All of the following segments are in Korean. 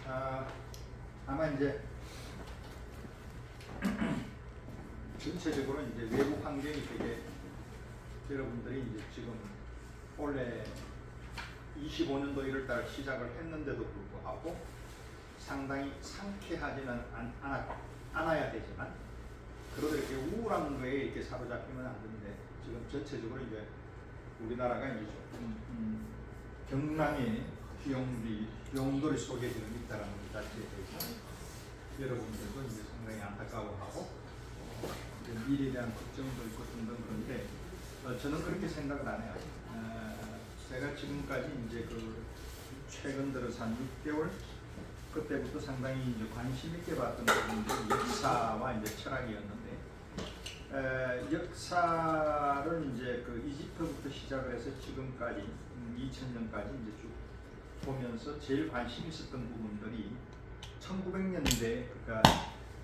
아마 이제 전체적으로 이제 외부 환경이 되게 여러분들이 이제 지금 원래 25년도 1월달 시작을 했는데도 불구하고 상당히 상쾌하지는 않아야 되지만 그래도 이렇게 우울한 거에 이렇게 사로잡히면 안 되는데 지금 전체적으로 이제 우리나라가 이제 조금 경랑의 휘용돌이 속에 지금 있다는 것 자체에 대해서 여러분들도 이제 상당히 안타까워하고 미래에 대한 걱정도 있고 등등 그런데 저는 그렇게 생각을 안 해요. 제가 지금까지 이제 그 최근 들어서 한 6개월 그때부터 상당히 이제 관심 있게 봤던 부분이 역사와 이제 철학이었는데 역사를 이제 그 이집트부터 시작을 해서 지금까지 2000년까지 이제 쭉 보면서 제일 관심 있었던 부분들이 1900년대 그러니까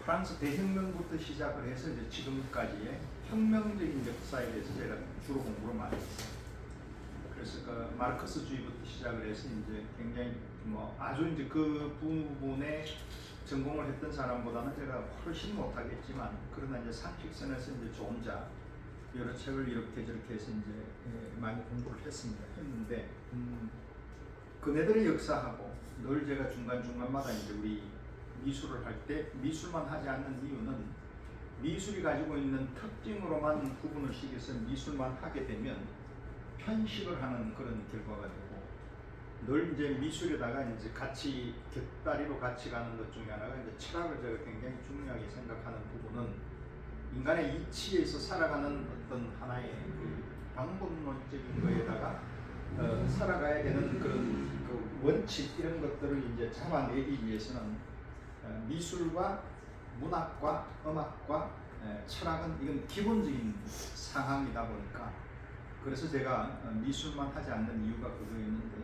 프랑스 대혁명부터 시작을 해서 이제 지금까지의 혁명적인 역사에 대해서 제가 주로 공부를 많이 했어요. 그래서 그 마르크스주의부터 시작을 해서 이제 굉장히 뭐 아주 이제 그 부분에 전공을 했던 사람보다는 제가 훨씬 못하겠지만 그러나 이제 상식선에서 이제 저 혼자 여러 책을 이렇게 저렇게 해서 이제 많이 공부를 했는데 그네들의 역사하고 늘 제가 중간중간마다 이제 우리 미술을 할 때 미술만 하지 않는 이유는 미술이 가지고 있는 특징으로만 구분을 시켜서 미술만 하게 되면 편식을 하는 그런 결과가 되고 늘 이제 미술에다가 이제 같이 곁다리로 같이 가는 것 중에 하나가 이제 철학을 제가 굉장히 중요하게 생각하는 부분은 인간의 이치에서 살아가는 어떤 하나의 그 방법론적인 거에다가 살아가야 되는 그런 그 원칙 이런 것들을 이제 잡아내기 위해서는 미술과 문학과 음악과 철학은 이건 기본적인 상황이다 보니까 그래서 제가 미술만 하지 않는 이유가 그거였는데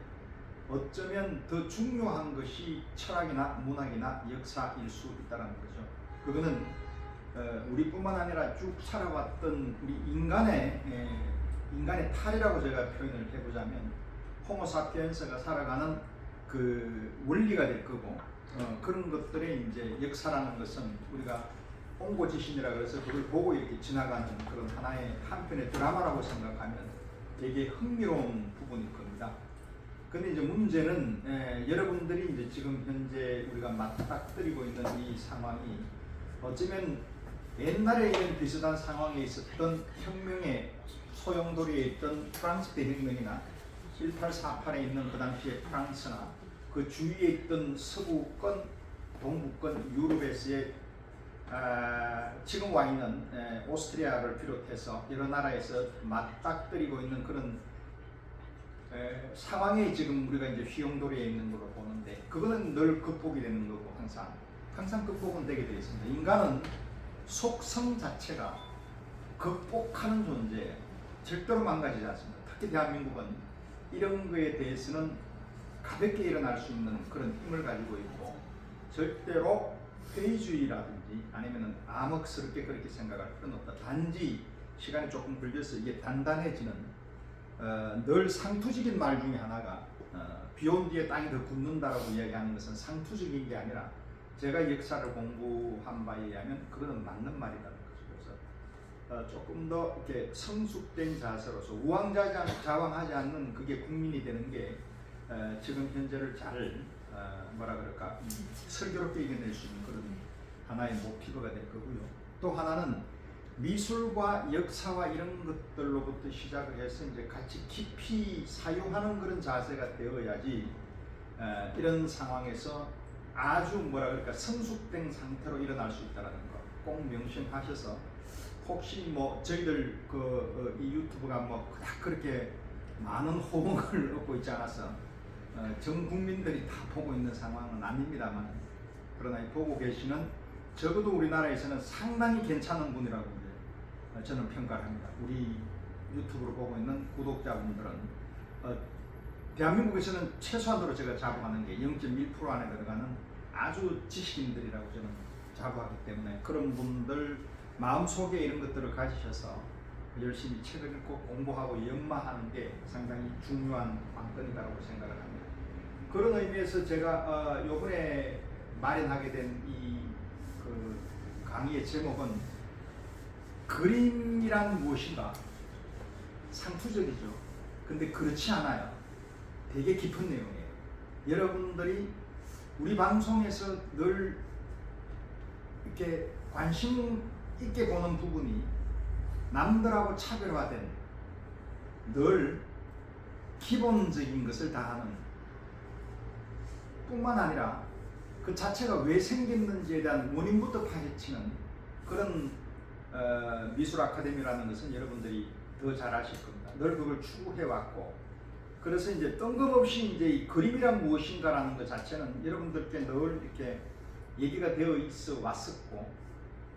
어쩌면 더 중요한 것이 철학이나 문학이나 역사일 수 있다는 거죠. 그거는 우리뿐만 아니라 쭉 살아왔던 우리 인간의 탈이라고 제가 표현을 해보자면 호모사피엔스가 살아가는 그 원리가 될 거고 그런 것들의 이제 역사라는 것은 우리가 옹고지신이라 그래서 그걸 보고 이렇게 지나가는 그런 하나의 한편의 드라마라고 생각하면 되게 흥미로운 부분일 겁니다. 근데 이제 문제는 여러분들이 이제 지금 현재 우리가 맞닥뜨리고 있는 이 상황이 어쩌면 옛날에 이런 비슷한 상황에 있었던 혁명의 소용돌이에 있던 프랑스 대혁명이나 1848에 있는 그 당시의 프랑스나 그 주위에 있던 서구권, 동구권, 유럽에서의 지금 와 있는 오스트리아를 비롯해서 여러 나라에서 맞닥뜨리고 있는 그런 상황에 지금 우리가 이제 휘용돌이에 있는 걸로 보는데 그거는 늘 극복이 되는 거고 항상 극복은 되게 되어 있습니다. 인간은 속성 자체가 극복하는 존재예요. 절대로 망가지지 않습니다. 특히 대한민국은 이런 거에 대해서는 가볍게 일어날 수 있는 그런 힘을 가지고 있고 절대로 회의주의라든지 아니면 암흑스럽게 그렇게 생각할 필요는 없다. 단지 시간이 조금 걸려서 이게 단단해지는 늘 상투적인 말 중에 하나가 비온 뒤에 땅이 더 굳는다라고 이야기하는 것은 상투적인 게 아니라 제가 역사를 공부한 바에 의하면 그거는 맞는 말이라는 거죠. 그래서 조금 더 이렇게 성숙된 자세로서 우왕좌왕하지 않는 그게 국민이 되는 게 지금 현재를 잘 뭐라 그럴까 슬기롭게 이겨낼 수 있는 그런 하나의 모티브가 될 거고요. 또 하나는 미술과 역사와 이런 것들로부터 시작을 해서 이제 같이 깊이 사유하는 그런 자세가 되어야지 이런 상황에서 아주 뭐라 그럴까 성숙된 상태로 일어날 수 있다는 거 꼭 명심하셔서 혹시 뭐 저희들 이 유튜브가 뭐 그닥 그렇게 많은 호응을 얻고 있지 않아서 전 국민들이 다 보고 있는 상황은 아닙니다만 그러나 보고 계시는 적어도 우리나라에서는 상당히 괜찮은 분이라고 저는 평가를 합니다. 우리 유튜브를 보고 있는 구독자분들은 대한민국에서는 최소한으로 제가 자부하는 게 0.1% 안에 들어가는 아주 지식인들이라고 저는 자부하기 때문에 그런 분들 마음속에 이런 것들을 가지셔서 열심히 책을 읽고 공부하고 연마하는 게 상당히 중요한 관건이라고 생각을 합니다. 그런 의미에서 제가 요번에 마련하게 된 이 그 강의의 제목은 그림이란 무엇인가? 상투적이죠. 근데 그렇지 않아요. 되게 깊은 내용이에요. 여러분들이 우리 방송에서 늘 이렇게 관심 있게 보는 부분이 남들하고 차별화된 늘 기본적인 것을 다하는 뿐만 아니라 그 자체가 왜 생겼는지에 대한 원인부터 파헤치는 그런 미술 아카데미라는 것은 여러분들이 더 잘 아실 겁니다. 늘 그걸 추구해왔고, 그래서 이제 뜬금없이 이제 이 그림이란 무엇인가라는 것 자체는 여러분들께 늘 이렇게 얘기가 되어 있어 왔었고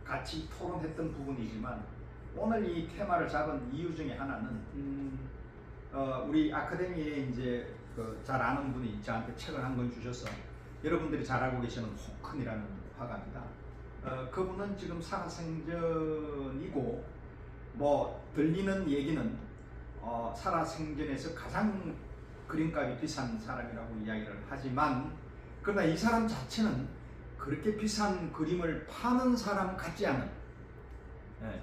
같이 토론했던 부분이지만, 오늘 이 테마를 잡은 이유 중에 하나는 우리 아카데미에 이제 잘 아는 분이 저한테 책을 한 권 주셔서 여러분들이 잘 알고 계시는 호큰이라는 화가입니다. 그분은 지금 살아생전이고, 뭐 들리는 얘기는 살아생전에서 가장 그림값이 비싼 사람이라고 이야기를 하지만, 그러나 이 사람 자체는 그렇게 비싼 그림을 파는 사람 같지 않은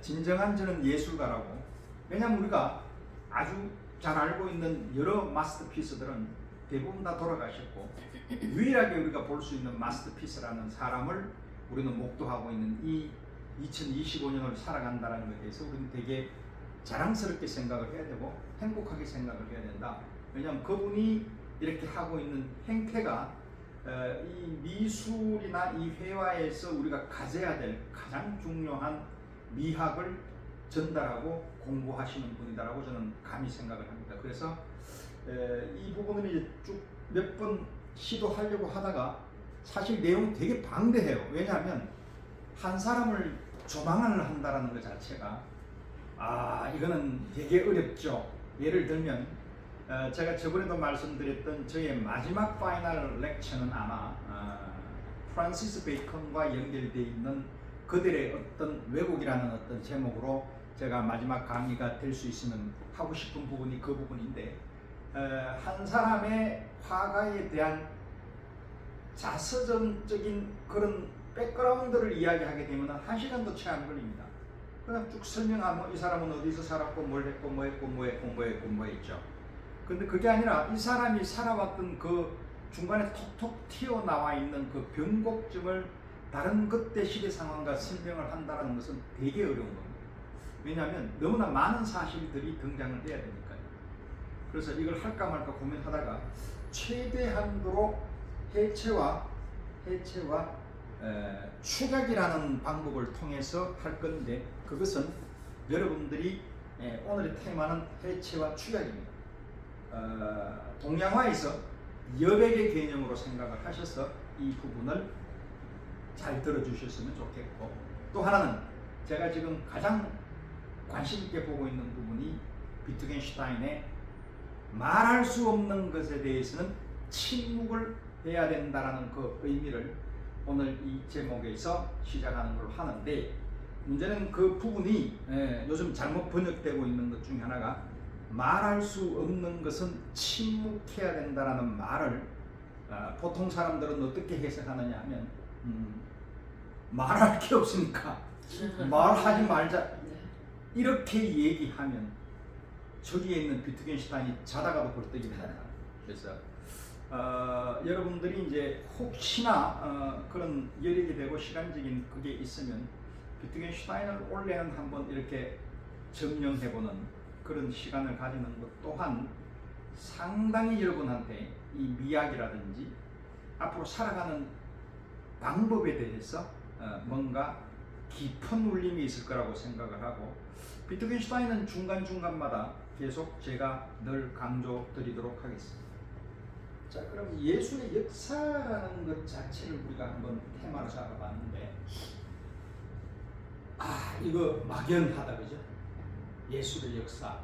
진정한 저는 예술가라고. 왜냐하면 우리가 아주 잘 알고 있는 여러 마스터피스들은 대부분 다 돌아가셨고, 유일하게 우리가 볼 수 있는 마스터피스라는 사람을 우리는 목도하고 있는 이 2025년을 살아간다는 것에 대해서 우리는 되게 자랑스럽게 생각을 해야 되고 행복하게 생각을 해야 된다. 왜냐하면 그분이 이렇게 하고 있는 행태가 이 미술이나 이 회화에서 우리가 가져야 될 가장 중요한 미학을 전달하고 공부하시는 분이다라고 저는 감히 생각을 합니다. 그래서 이 부분을 이제 쭉 몇 번 시도하려고 하다가 사실 내용이 되게 방대해요. 왜냐하면 한 사람을 조망을 한다라는 것 자체가 이거는 되게 어렵죠. 예를 들면 제가 저번에도 말씀드렸던 저의 마지막 파이널 렉처는 아마 프란시스 베이컨과 연결되어 있는 그들의 어떤 왜곡이라는 어떤 제목으로 제가 마지막 강의가 될 수 있으면 하고 싶은 부분이 그 부분인데, 한 사람의 화가에 대한 자서전적인 그런 백그라운드를 이야기하게 되면 1시간도 채 안 걸립니다. 그냥 쭉 설명하면 이 사람은 어디서 살았고 뭘 했고 뭐 했고 뭐 했고 뭐 했죠. 근데 그게 아니라 이 사람이 살아왔던 그 중간에 톡톡 튀어나와 있는 그 변곡점을 다른 그때 시대 상황과 설명을 한다는 것은 되게 어려운 겁니다. 왜냐하면 너무나 많은 사실들이 등장을 해야 되니까요. 그래서 이걸 할까 말까 고민하다가 최대한도로 해체와 축약이라는 방법을 통해서 할 건데, 그것은 여러분들이 오늘의 테마는 해체와 축약입니다. 동양화에서 여백의 개념으로 생각을 하셔서 이 부분을 잘 들어주셨으면 좋겠고, 또 하나는 제가 지금 가장 관심 있게 보고 있는 부분이 비트겐슈타인의 말할 수 없는 것에 대해서는 침묵을 해야 된다라는 그 의미를 오늘 이 제목에서 시작하는 걸로 하는데, 문제는 그 부분이 요즘 잘못 번역되고 있는 것 중에 하나가 말할 수 없는 것은 침묵해야 된다라는 말을 보통 사람들은 어떻게 해석하느냐 하면 말할 게 없으니까 말하지 말자 이렇게 얘기하면 저기에 있는 비트겐슈타인이 자다가도 벌떡이 된다. 그래서 여러분들이 이제 혹시나 그런 여력이 되고 시간적인 그게 있으면 비트겐슈타인을 올해는 한번 이렇게 점령해보는 그런 시간을 가지는 것 또한 상당히 여러분한테 이 미학이라든지 앞으로 살아가는 방법에 대해서 뭔가 깊은 울림이 있을 거라고 생각을 하고, 비트겐슈타인은 중간중간마다 계속 제가 늘 강조 드리도록 하겠습니다. 자, 그럼 예술의 역사라는 것 자체를 우리가 한번 테마로 잡아봤는데, 이거 막연하다, 그죠? 예술의 역사.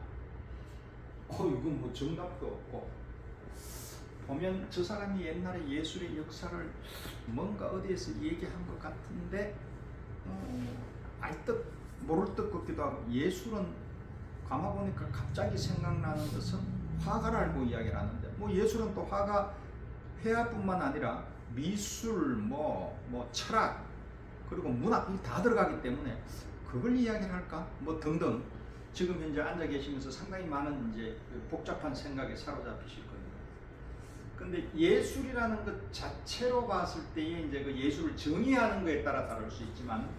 이건 뭐 정답도 없고, 보면 저 사람이 옛날에 예술의 역사를 뭔가 어디에서 얘기한 것 같은데, 알듯 모를 듯 같기도 하고, 예술은 가만 보니까 갑자기 생각나는 것은 화가를 알고 이야기를 하는데, 뭐 예술은 또 화가 회화뿐만 아니라 미술, 뭐 철학, 그리고 문학 이 다 들어가기 때문에 그걸 이야기를 할까? 뭐 등등. 지금 현재 앉아 계시면서 상당히 많은 이제 복잡한 생각에 사로잡히실 겁니다. 근데 예술이라는 것 자체로 봤을 때에 이제 그 예술을 정의하는 것에 따라 다를 수 있지만,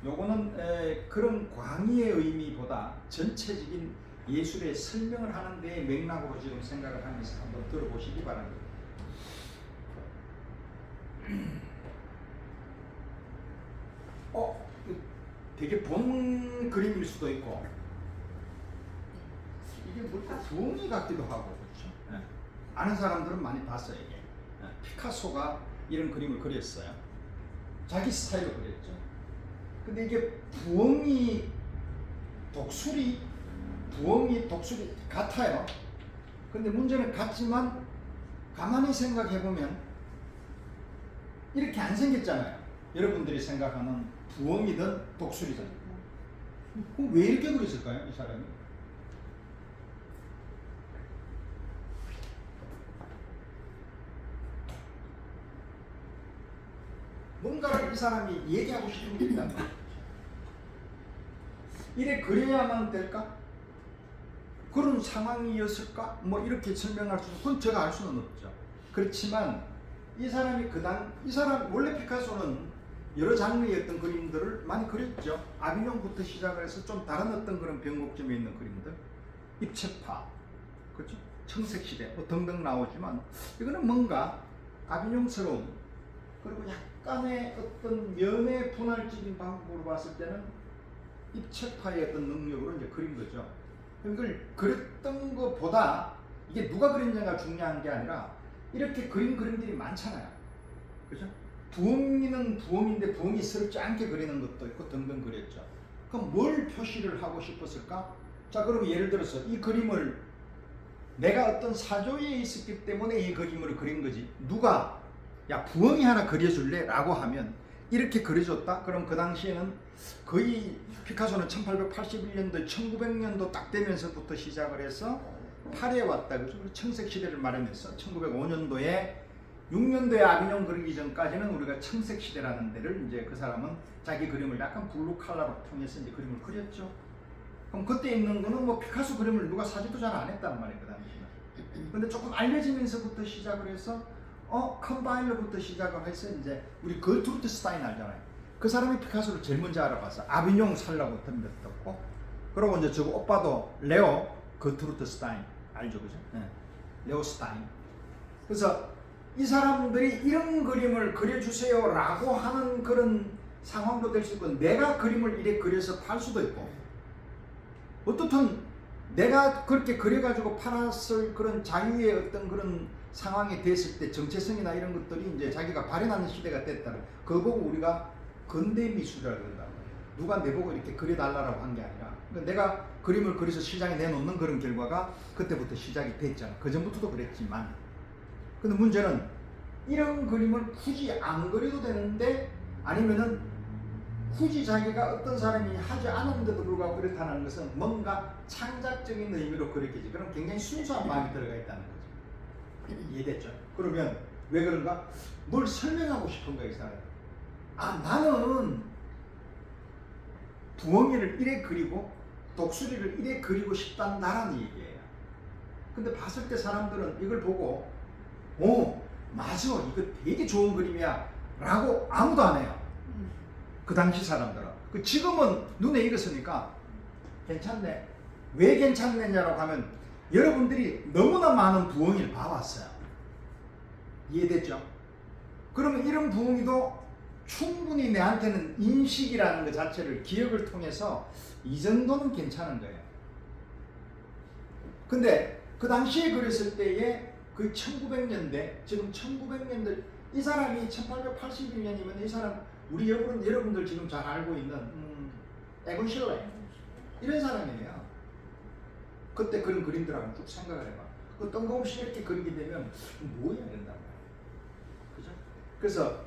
요거는 그런 광의의 의미보다 전체적인 예술의 설명을 하는 데의 맥락으로 지금 생각을 하면서 한번 들어보시기 바랍니다. 되게 본 그림일 수도 있고, 이게 뭘까 부엉이 같기도 하고, 그렇죠? 네. 아는 사람들은 많이 봤어요. 이게 피카소가 이런 그림을 그렸어요. 자기 스타일로 그렸죠. 근데 이게 부엉이 독수리 같아요. 근데 문제는 같지만 가만히 생각해 보면 이렇게 안 생겼잖아요. 여러분들이 생각하는 부엉이든 독수리든. 그럼 왜 이렇게 그렸을까요, 이 사람이? 뭔가를 이 사람이 얘기하고 싶은 게 있단 말이에요. 이래 그려야만 될까? 그런 상황이었을까? 뭐 이렇게 설명할 수, 그건 제가 알 수는 없죠. 그렇지만 이 사람이 이 사람 원래 피카소는 여러 장르의 어떤 그림들을 많이 그렸죠. 아비뇽부터 시작을 해서 좀 다른 어떤 그런 변곡점에 있는 그림들, 입체파, 그렇죠? 청색시대 뭐 등등 나오지만, 이거는 뭔가 아비뇽스러운, 그리고 약간의 어떤 면의 분할적인 방법으로 봤을 때는 입체파의 어떤 능력으로 이제 그린 거죠. 이걸 그렸던 것보다 이게 누가 그렸냐가 중요한 게 아니라 이렇게 그린 그림들이 많잖아요. 그죠? 부엉이는 부엉인데 부엉이스럽지 않게 그리는 것도 있고 등등 그렸죠. 그럼 뭘 표시를 하고 싶었을까? 자, 그럼 예를 들어서 이 그림을 내가 어떤 사조에 있었기 때문에 이 그림을 그린 거지, 누가 야 부엉이 하나 그려줄래? 라고 하면 이렇게 그려줬다? 그럼 그 당시에는 거의 피카소는 1881년도 1900년도 딱 되면서부터 시작을 해서 파리에 왔다. 그죠? 청색시대를 말하면서 1905년도에 6년도에 아비뇽 그리기 전까지는 우리가 청색시대라는 데를 이제 그 사람은 자기 그림을 약간 블루 컬러로 통해서 이제 그림을 그렸죠. 그럼 그때 있는 거는 뭐 피카소 그림을 누가 사지도 잘 안 했단 말이에요, 그 당시는. 근데 조금 알려지면서부터 시작을 해서 컴바일러부터 시작을 해서 이제 우리 거트루트 스타인 알잖아요. 그 사람이 피카소를 제일 먼저 알아봤어. 아비뇽 살라고 덤볐었고, 그리고 이제 저거 오빠도 레오 거트루트 스타인 알죠, 그죠? 네. 레오 스타인. 그래서 이 사람들이 이런 그림을 그려주세요라고 하는 그런 상황도 될 수 있고, 내가 그림을 이렇게 그려서 팔 수도 있고, 어떻든 내가 그렇게 그려가지고 팔았을 그런 자유의 어떤 그런 상황이 됐을 때 정체성이나 이런 것들이 이제 자기가 발현하는 시대가 됐다는, 그거 보고 우리가 근대 미술이라고 그런단 말이에요. 누가 내보고 이렇게 그려달라고 한 게 아니라, 그러니까 내가 그림을 그려서 시장에 내놓는 그런 결과가 그때부터 시작이 됐잖아. 그 전부터도 그랬지만. 근데 문제는 이런 그림을 굳이 안 그려도 되는데, 아니면은 굳이 자기가 어떤 사람이 하지 않았는데도 불구하고 그렇다는 것은 뭔가 창작적인 의미로 그렸겠지. 그럼 굉장히 순수한 마음이 들어가 있다는 거죠. 이해됐죠? 그러면 왜 그런가? 뭘 설명하고 싶은 거야, 이 사람이. 나는 부엉이를 이래 그리고 독수리를 이래 그리고 싶단다라는 얘기예요. 근데 봤을 때 사람들은 이걸 보고 맞아, 이거 되게 좋은 그림이야 라고 아무도 안 해요. 그 당시 사람들은. 지금은 눈에 익었으니까 괜찮네. 왜 괜찮느냐라고 하면 여러분들이 너무나 많은 부엉이를 봐왔어요. 이해됐죠? 그러면 이런 부엉이도 충분히 내한테는 인식이라는 것 자체를, 기억을 통해서 이 정도는 괜찮은 거예요. 근데 그 당시에 그렸을 때에 그 1900년대, 지금 1900년대, 이 사람이 1882년이면 이 사람 우리 여러분들 지금 잘 알고 있는 에곤 실레 이런 사람이에요. 그때 그런 그림들하고 쭉 생각을 해봐. 그 뜬금없이 이렇게 그리게 되면 뭐야 이런단 말이야. 그죠? 그래서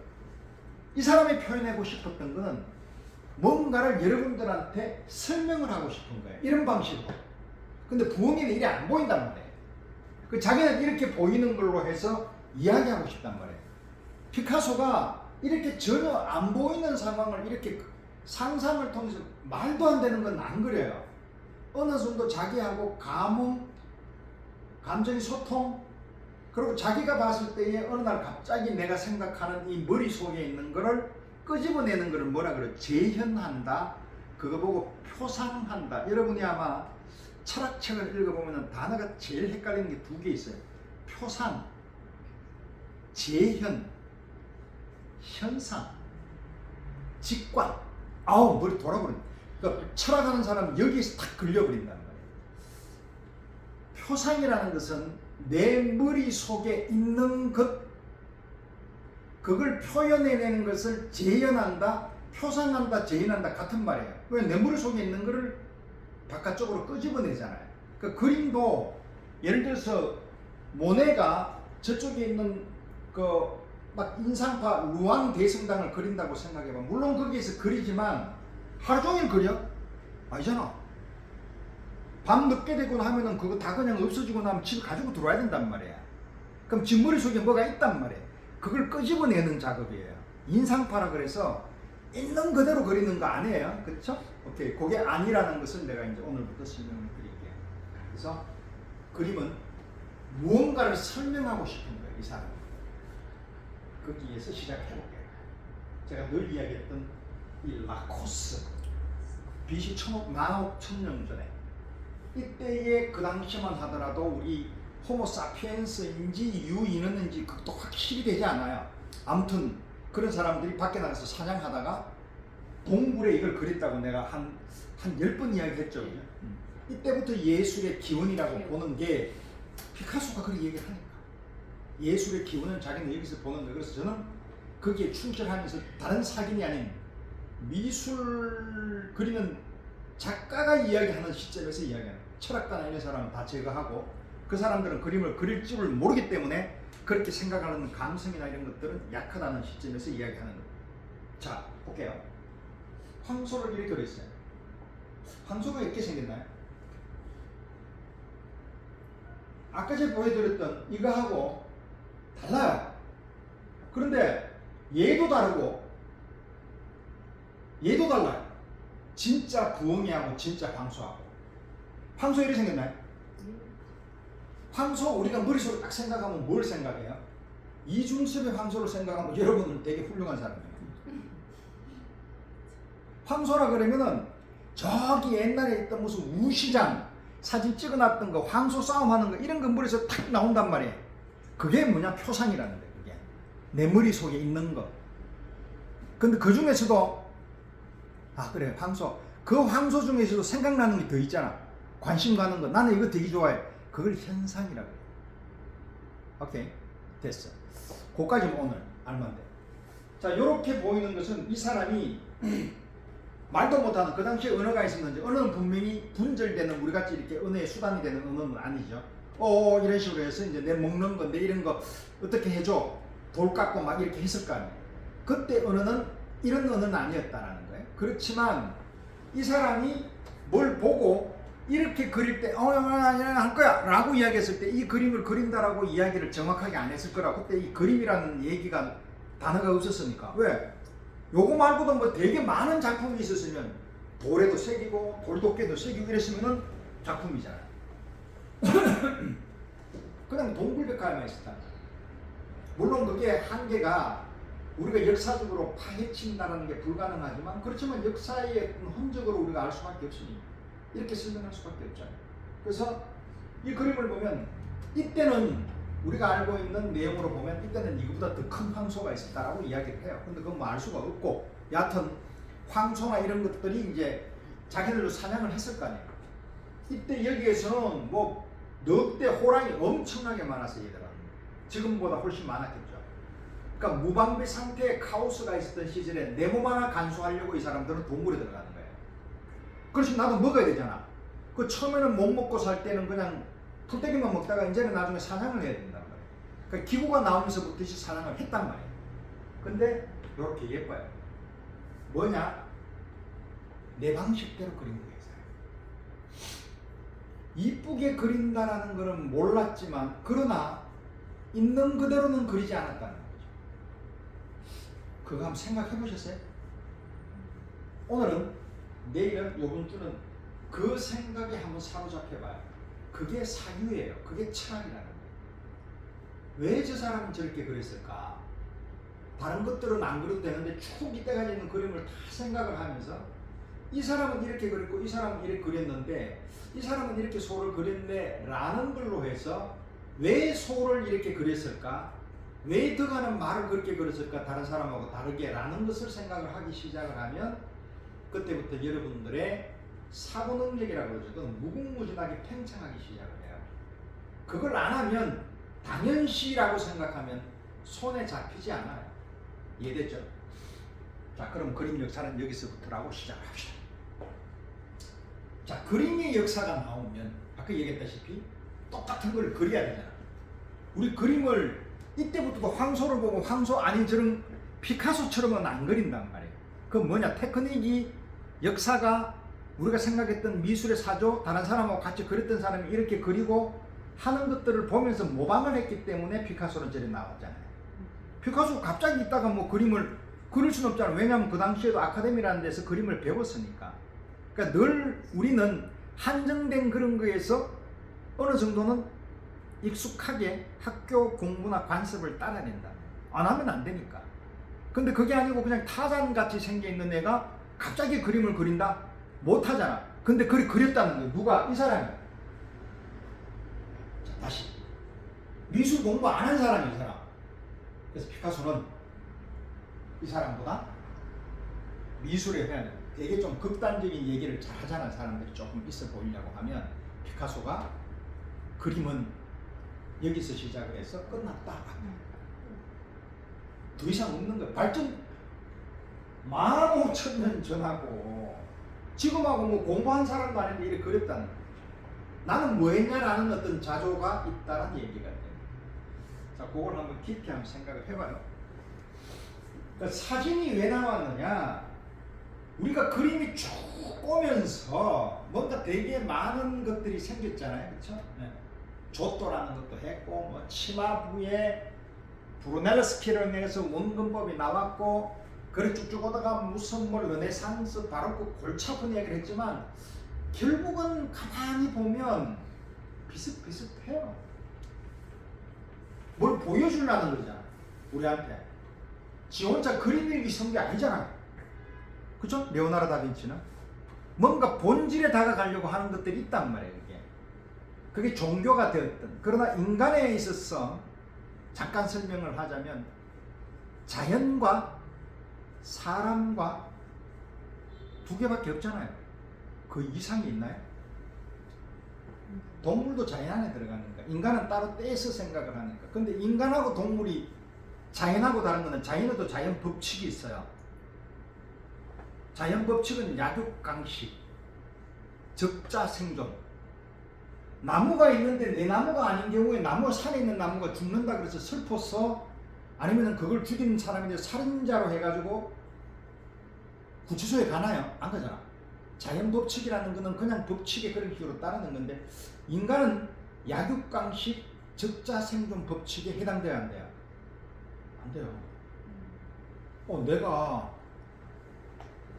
이 사람이 표현하고 싶었던 거는 뭔가를 여러분들한테 설명을 하고 싶은 거예요. 이런 방식으로. 근데 부엉이는 이래 안 보인단 말이에요. 자기는 이렇게 보이는 걸로 해서 이야기하고 싶단 말이에요. 피카소가 이렇게 전혀 안 보이는 상황을 이렇게 상상을 통해서 말도 안 되는 건 안 그려요. 어느 정도 자기하고 감정의 소통, 그리고 자기가 봤을 때에 어느 날 갑자기 내가 생각하는 이 머릿속에 있는 거를 끄집어내는 거를 뭐라 그래? 재현한다. 그거 보고 표상한다. 여러분이 아마 철학책을 읽어보면 단어가 제일 헷갈리는 게 두 개 있어요. 표상, 재현, 현상, 직관. 아우, 머리 돌아버린다. 그러니까 철학하는 사람은 여기에서 탁 걸려버린단 말이에요. 표상이라는 것은 내 머릿속에 있는 것, 그걸 표현해내는 것을 재현한다, 표상한다, 재현한다 같은 말이에요. 왜? 내 머릿속에 있는 거를 바깥쪽으로 끄집어내잖아요. 그 그림도 예를 들어서 모네가 저쪽에 있는 그 막 인상파 루앙 대성당을 그린다고 생각해봐. 물론 거기에서 그리지만 하루 종일 그려? 아니잖아. 밤 늦게 되고 하면은 그거 다 그냥 없어지고 나면 집에 가지고 들어와야 된단 말이야. 그럼 집 머릿속에 뭐가 있단 말이야. 그걸 끄집어내는 작업이에요. 인상파라 그래서 있는 그대로 그리는 거 아니에요. 그렇죠? 오케이. 그게 아니라는 것을 내가 이제 오늘부터 설명을 드릴게요. 그래서 그림은 무언가를 설명하고 싶은 거예요. 이 사람은. 거기에서 시작해볼게요. 제가 늘 이야기했던 이 라코스, BC 15,000년 전에 이때에 그 당시만 하더라도 우리 호모사피엔스인지 유인었는지 그것도 확실히 되지 않아요. 아무튼 그런 사람들이 밖에 나가서 사냥하다가 동굴에 이걸 그렸다고 내가 한 10번 이야기했죠. 이때부터 예술의 기원이라고 보는 게 피카소가 그렇게 얘기하니까. 예술의 기원은 자기는 여기서 보는 거예요. 그래서 저는 거기에 충실하면서 다른 사견이 아닌 미술 그리는 작가가 이야기하는 시점에서 이야기하는, 철학가나 이런 사람은 다 제거하고 그 사람들은 그림을 그릴 줄을 모르기 때문에 그렇게 생각하는 감성이나 이런 것들은 약하다는 시점에서 이야기하는 거예요. 자, 볼게요. 황소를 이렇게 그렸어요. 황소가 이렇게 생겼나요? 아까 제가 보여드렸던 이거하고 달라요. 그런데 얘도 다르고 얘도 달라요. 진짜 부엉이하고 진짜 황소하고. 황소 이렇게 생겼나요? 황소 우리가 머릿속으로 딱 생각하면 뭘 생각해요? 이중섭의 황소를 생각하면 여러분은 되게 훌륭한 사람이에요. 황소라 그러면은 저기 옛날에 있던 무슨 우시장 사진 찍어놨던 거, 황소 싸움하는 거 이런 거 머릿속에 탁 나온단 말이에요. 그게 뭐냐? 표상이라는 거예요. 그게 내 머릿속에 있는 거. 근데 그 중에서도 그래, 황소. 그 황소 중에서도 생각나는 게 더 있잖아. 관심 가는 거. 나는 이거 되게 좋아해. 그걸 현상이라고 해요. 오케이, 됐어. 그거까지 오늘 알면 돼. 자, 요렇게 보이는 것은 이 사람이 말도 못하는, 그 당시에 언어가 있었는지, 언어는 분명히 분절되는 우리같이 이렇게 언어의 수단이 되는 언어는 아니죠. 이런 식으로 해서 이제 내 먹는 건데 이런 거 어떻게 해줘? 돌 깎고 막 이렇게 했을 거 아니에요. 그때 언어는 이런 언어는 아니었다라는 거예요. 그렇지만 이 사람이 뭘 보고 이렇게 그릴 때 할 거야 라고 이야기했을 때 이 그림을 그린다라고 이야기를 정확하게 안 했을 거라고. 그때 이 그림이라는 얘기가 단어가 없었으니까. 왜? 요거 말고도 뭐 되게 많은 작품이 있었으면 돌에도 새기고 돌도깨도 새기고 이랬으면은 작품이잖아요. 그냥 동굴백화에만 있었다. 물론 그게 한계가 우리가 역사적으로 파헤친다는 게 불가능하지만, 그렇지만 역사의 흔적으로 우리가 알 수밖에 없으니 이렇게 설명할 수밖에 없잖아요. 그래서 이 그림을 보면 이때는 우리가 알고 있는 내용으로 보면 이때는 이거보다 더 큰 황소가 있었다라고 이야기를 해요. 근데 그건 뭐 알 수가 없고, 여하튼 황소나 이런 것들이 이제 자기들도 사냥을 했을 거 아니에요. 이때 여기에서는 뭐 늑대, 호랑이 엄청나게 많았어요. 얘들은 지금보다 훨씬 많았겠죠. 그러니까 무방비 상태의 카오스가 있었던 시절에 내 몸 하나 간수하려고 이 사람들은 동굴에 들어가는 거예요. 그렇지, 나도 먹어야 되잖아. 그 처음에는 못 먹고 살 때는 그냥 풀떼기만 먹다가 이제는 나중에 사냥을 해야 된단 말이에요. 그러니까 기구가 나오면서부터 사냥을 했단 말이에요. 근데 이렇게 예뻐요. 뭐냐? 내 방식대로 그린 거예요. 이쁘게 그린다라는 거는 몰랐지만, 그러나 있는 그대로는 그리지 않았다는 거죠. 그거 한번 생각해 보셨어요? 오늘은, 내일은, 요번 주는 그 생각에 한번 사로잡혀 봐요. 그게 사유예요. 그게 철학이라는 거예요. 왜 저 사람은 저렇게 그랬을까? 다른 것들은 안 그려도 되는데 쭉 이때까지 있는 그림을 다 생각을 하면서 이 사람은 이렇게 그렸고 이 사람은 이렇게 그렸는데 이 사람은 이렇게 소를 그렸네 라는 걸로 해서 왜 소를 이렇게 그렸을까? 왜 더가는 말을 그렇게 그렸을까? 다른 사람하고 다르게 라는 것을 생각을 하기 시작을 하면 그때부터 여러분들의 사고 능력이라고 그러죠. 그건 무궁무진하게 팽창하기 시작을 해요. 그걸 안 하면 당연시라고 생각하면 손에 잡히지 않아요. 이해됐죠? 자, 그럼 그림 역사는 여기서부터라고 시작합시다. 자, 그림의 역사가 나오면 아까 얘기했다시피 똑같은 걸 그려야 되잖아. 우리 그림을 이때부터도 황소를 보고 황소 아닌 저런 피카소처럼은 안 그린단 말이에요. 그건 뭐냐? 테크닉이, 역사가, 우리가 생각했던 미술의 사조, 다른 사람하고 같이 그렸던 사람이 이렇게 그리고 하는 것들을 보면서 모방을 했기 때문에 피카소는 저리 나왔잖아요. 피카소 갑자기 있다가 뭐 그림을 그릴 수는 없잖아요. 왜냐하면 그 당시에도 아카데미라는 데서 그림을 배웠으니까. 그러니까 늘 우리는 한정된 그런 거에서 어느 정도는 익숙하게 학교 공부나 관습을 따라야 된다. 안 하면 안 되니까. 근데 그게 아니고 그냥 타잔같이 생겨있는 애가 갑자기 그림을 그린다? 못 하잖아. 근데 그렸다는 거예요. 누가? 이 사람이. 자, 다시. 미술 공부 안 한 사람이 이 사람. 그래서 피카소는 이 사람보다 미술에 대한 되게 좀 극단적인 얘기를 잘 하잖아. 사람들이 조금 있어 보이려고 하면 피카소가 그림은 여기서 시작을 해서 끝났다. 더 이상 없는 거야. 발전 15,000년 전하고 지금하고 뭐 공부한 사람도 아닌데 이렇게 그렸다는 거야. 나는 뭐 했냐라는 어떤 자조가 있다는 얘기가 돼요. 자, 그걸 한번 깊이 한번 생각을 해봐요. 그러니까 사진이 왜 나왔느냐? 우리가 그림이 쭉 오면서 뭔가 되게 많은 것들이 생겼잖아요. 그렇죠? 네. 조또라는 것도 했고 뭐 치마부에 브루넬로스키를 내서 원근법이 나왔고 그래 쭉쭉 오다가 무슨 뭐 르네상스 바로크 골치 아픈 얘기를 했지만 결국은 가만히 보면 비슷비슷해요. 뭘 보여주려는 거잖아. 우리한테. 지 혼자 그림 일기 쓴 게 아니잖아. 그죠? 레오나르도 다빈치는 뭔가 본질에 다가가려고 하는 것들이 있단 말이에요. 그게 종교가 되었던. 그러나 인간에 있어서 잠깐 설명을 하자면 자연과 사람과 두 개밖에 없잖아요. 그 이상이 있나요? 동물도 자연 안에 들어가니까 인간은 따로 떼서 생각을 하니까. 근데 인간하고 동물이 자연하고 다른 거는 자연에도 자연 법칙이 있어요. 자연 법칙은 약육강식, 적자 생존. 나무가 있는데 내 나무가 아닌 경우에 나무 산에 있는 나무가 죽는다 그래서 슬퍼서 아니면 그걸 죽이는 사람인데 살인자로 해가지고 구치소에 가나요? 안 가잖아. 자연 법칙이라는 거는 그냥 법칙에 그런 식으로 따르는 건데 인간은 약육강식 적자 생존 법칙에 해당돼야 안 돼요? 안 돼요. 내가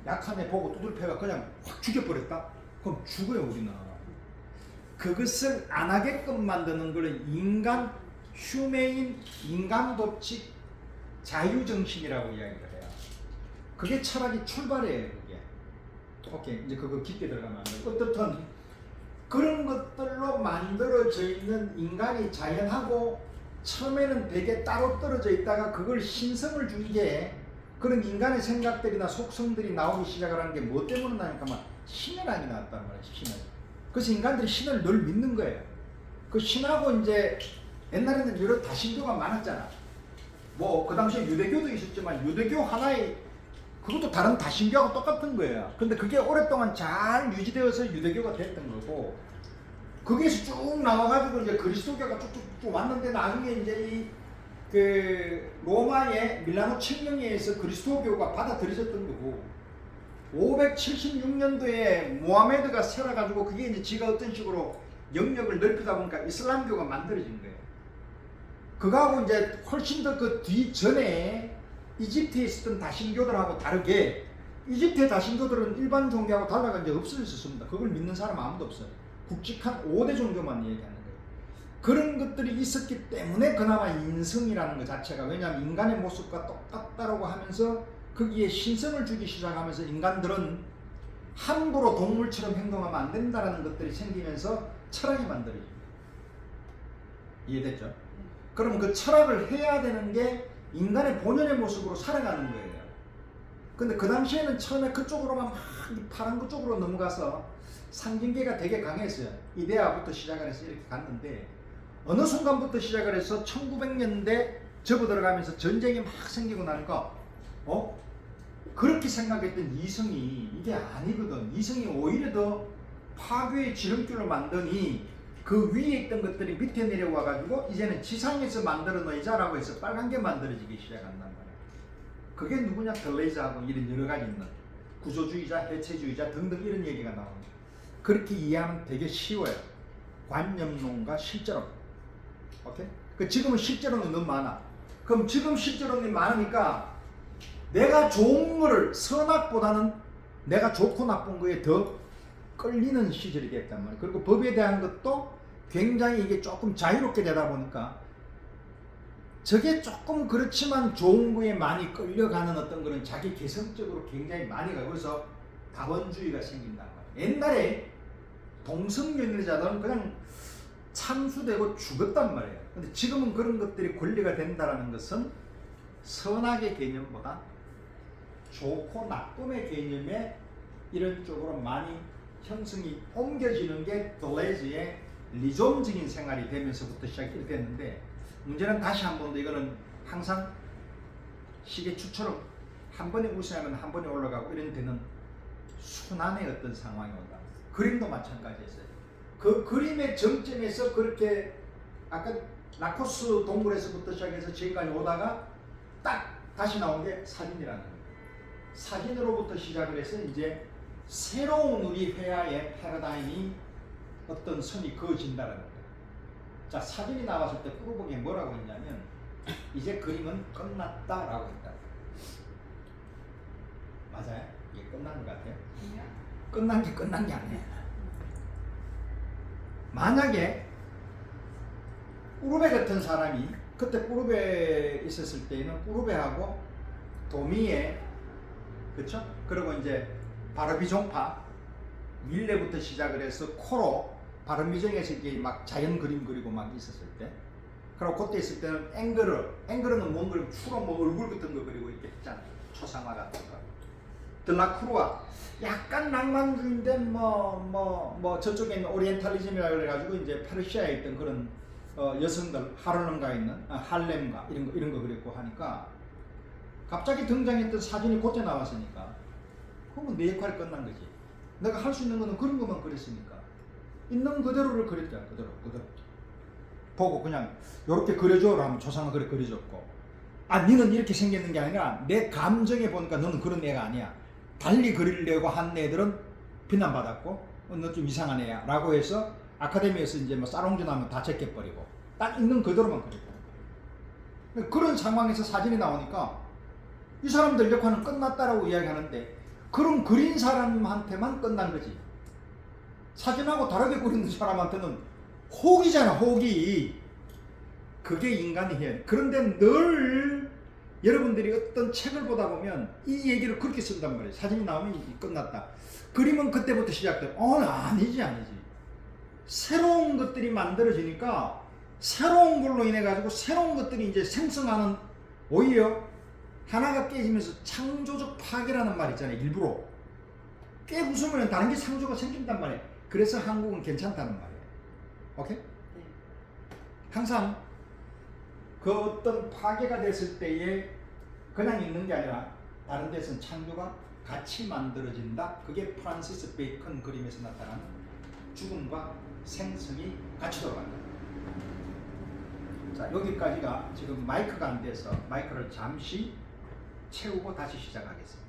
약한 애 보고 두들패가 그냥 확 죽여버렸다? 그럼 죽어요 우리는. 그것을 안 하게끔 만드는 것을 인간, 휴메인, 인간 법칙, 자유정신이라고 이야기를 해요. 그게 철학의 출발이에요. 그게. 오케이, 이제 그거 깊게 들어가면 안 돼요. 어떻든 그런 것들로 만들어져 있는 인간이 자연하고 처음에는 되게 따로 떨어져 있다가 그걸 신성을 준 게 그런 인간의 생각들이나 속성들이 나오기 시작을 하는 게 뭐 때문에 나니까 막 신이라는 게 나왔단 말이에요. 신을. 그래서 인간들이 신을 늘 믿는 거예요. 그 신하고 이제 옛날에는 여러 다신교가 많았잖아. 뭐 그 당시에 유대교도 있었지만 유대교 하나의 그것도 다른 다신교하고 똑같은 거예요. 근데 그게 오랫동안 잘 유지되어서 유대교가 됐던 거고 거기에서 쭉 나와가지고 이제 그리스도교가 쭉쭉쭉 왔는데 나중에 이제 그 로마의 밀라노 칙령에서 그리스도교가 받아들여졌던 거고 576년도에 모하메드가 세워가지고 그게 이제 지가 어떤 식으로 영역을 넓히다 보니까 이슬람교가 만들어진 거예요. 그거하고 이제 훨씬 더 그 뒤전에 이집트에 있었던 다신교들하고 다르게 이집트의 다신교들은 일반 종교하고 달라가 이제 없어졌습니다. 그걸 믿는 사람 아무도 없어요. 굵직한 5대 종교만 얘기하는 거예요. 그런 것들이 있었기 때문에 그나마 인성이라는 것 자체가, 왜냐하면 인간의 모습과 똑같다라고 하면서 거기에 신성을 주기 시작하면서 인간들은 함부로 동물처럼 행동하면 안 된다라는 것들이 생기면서 철학이 만들어집니다. 이해됐죠? 그러면 그 철학을 해야 되는 게 인간의 본연의 모습으로 살아가는 거예요. 근데 그 당시에는 처음에 그쪽으로만 막 파란 그쪽으로 넘어가서 상징계가 되게 강했어요. 이데아부터 시작을 해서 이렇게 갔는데 어느 순간부터 시작을 해서 1900년대 접어들어가면서 전쟁이 막 생기고 나니까 그렇게 생각했던 이성이 이게 아니거든. 이성이 오히려 더 파괴의 지름길을 만드니 그 위에 있던 것들이 밑에 내려와 가지고 이제는 지상에서 만들어 놓이자라고 해서 빨간 게 만들어지기 시작한단 말이야. 그게 누구냐? 덜레이즈하고 이런 여러 가지 있는 구조주의자, 해체주의자 등등 이런 얘기가 나옵니다. 그렇게 이해하면 되게 쉬워요. 관념론과 실제론. 오케이? 지금은 실제론이 너무 많아. 그럼 지금 실제론이 많으니까 내가 좋은 거를 선악보다는 내가 좋고 나쁜 거에 더 끌리는 시절이 됐단 말이에요. 그리고 법에 대한 것도 굉장히 이게 조금 자유롭게 되다 보니까 저게 조금 그렇지만 좋은 거에 많이 끌려가는 어떤 거는 자기 개성적으로 굉장히 많이 가고 그래서 다원주의가 생긴단 말이에요. 옛날에 동성연애자들은 그냥 참수되고 죽었단 말이에요. 근데 지금은 그런 것들이 권리가 된다는 것은 선악의 개념보다 좋고 나쁨의 개념에 이런 쪽으로 많이 형성이 옮겨지는 게 덜레이즈의 리존적인 생활이 되면서부터 시작이 됐는데, 문제는 다시 한 번 더 이거는 항상 시계추처럼 한 번에 우승하면 한 번에 올라가고 이런 데는 순환의 어떤 상황이 온다. 그림도 마찬가지였어요. 그 그림의 정점에서 그렇게 아까 라코스 동굴에서부터 시작해서 지금까지 오다가 딱 다시 나온 게 사진이라는 거예요. 사진으로부터 시작을 해서 이제 새로운 우리 회화의 패러다임이 어떤 선이 그어진다는 거예요. 자, 사진이 나왔을 때 꾸루봉에 뭐라고 했냐면 이제 그림은 끝났다라고 했다. 맞아요? 이게 끝난 것 같아요? 끝난 게 아니에요. 만약에 꾸루베 같은 사람이 그때 꾸루베 있었을 때는 꾸루베하고 도미에, 그렇죠? 그리고 이제 바르비종파 밀레부터 시작을 해서 코로 바르미종에서 이게 막 자연 그림 그리고 막 있었을 때, 그리고 그때 있을 때는 앵그르는 뭔 그림 주로 뭐 얼굴 같은 거 그리고 이렇게 했잖아. 초상화 같은 거. 들라크루아 약간 낭만주의인데 뭐 저쪽에 있는 오리엔탈리즘이라 그래가지고 이제 페르시아에 있던 그런 여성들 하르렘가 있는 할렘가 이런 거 그랬고 하니까 갑자기 등장했던 사진이 그때 나왔으니까 그러면 내 역할이 끝난 거지. 내가 할 수 있는 거는 그런 것만 그렸으니까 있는 그대로를 그렸잖아. 그대로 보고 그냥 이렇게 그려줘라 하면 조상은 그래 그려줬고, 니는 이렇게 생겼는 게 아니라 내 감정에 보니까 너는 그런 애가 아니야. 달리 그리려고 한 애들은 비난받았고 너 좀 이상한 애야 라고 해서 아카데미에서 이제 뭐 싸롱전하면 다 제껴버리고 딱 있는 그대로만 그리고, 그런 상황에서 사진이 나오니까 이 사람들 역할은 끝났다라고 이야기하는데 그런 그린 사람한테만 끝난 거지. 사진하고 다르게 그리는 사람한테는 혹이잖아, 혹이. 그게 인간이 해야 돼. 그런데 늘 여러분들이 어떤 책을 보다 보면 이 얘기를 그렇게 쓴단 말이에요. 사진이 나오면 끝났다. 그림은 그때부터 시작돼. 아니지. 새로운 것들이 만들어지니까 새로운 걸로 인해 가지고 새로운 것들이 이제 생성하는, 오히려 하나가 깨지면서 창조적 파괴라는 말 있잖아요. 일부러 깨부수면 다른 게 창조가 생긴단 말이에요. 그래서 한국은 괜찮다는 말이에요. 오케이? 네. 항상 그 어떤 파괴가 됐을 때에 그냥 있는 게 아니라 다른 데서는 창조가 같이 만들어진다. 그게 프란시스 베이컨 그림에서 나타나는 죽음과 생성이 같이 돌아간다. 자, 여기까지가 지금 마이크가 안 돼서 마이크를 잠시 채우고 다시 시작하겠습니다.